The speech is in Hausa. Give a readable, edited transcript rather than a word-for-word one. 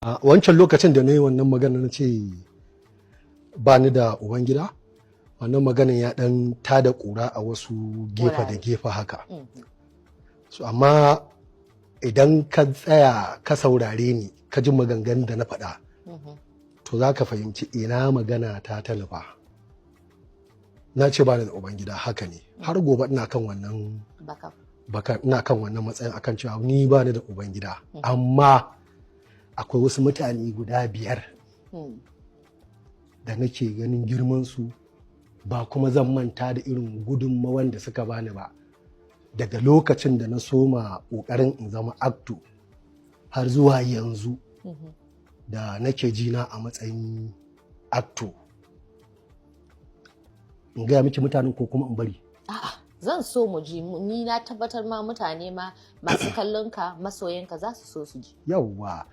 A wancan lokacin da na yi wannan magana na ce ba ni da ubangida, wannan maganin ya dan tada ƙura a wasu gefe da gefe haka. So amma idan ka tsaya ka saurare ni ka ji maganganun da na faɗa, to za ka fahimci ina magana ta nufa. Na ce ba ni da ubangida, haka ne, har gobe ina kan wannan ina kan wannan matsayin akan cewa ni ba ni da ubangida, amma akwai wasu mutane guda 5 da nake ganin girmansu, ba kuma zan manta da irin gudunmawan da suka bani ba daga lokacin da na soma ƙoƙarin in zama actor har zuwa yanzu da nake jina a matsayin actor. In gaya miki mutanen ko kuma in bari? A'a, zan so mu ji, ni na tabbatar ma mutane ma masu kallon ka masoyanka za su so su ji. Yawwa.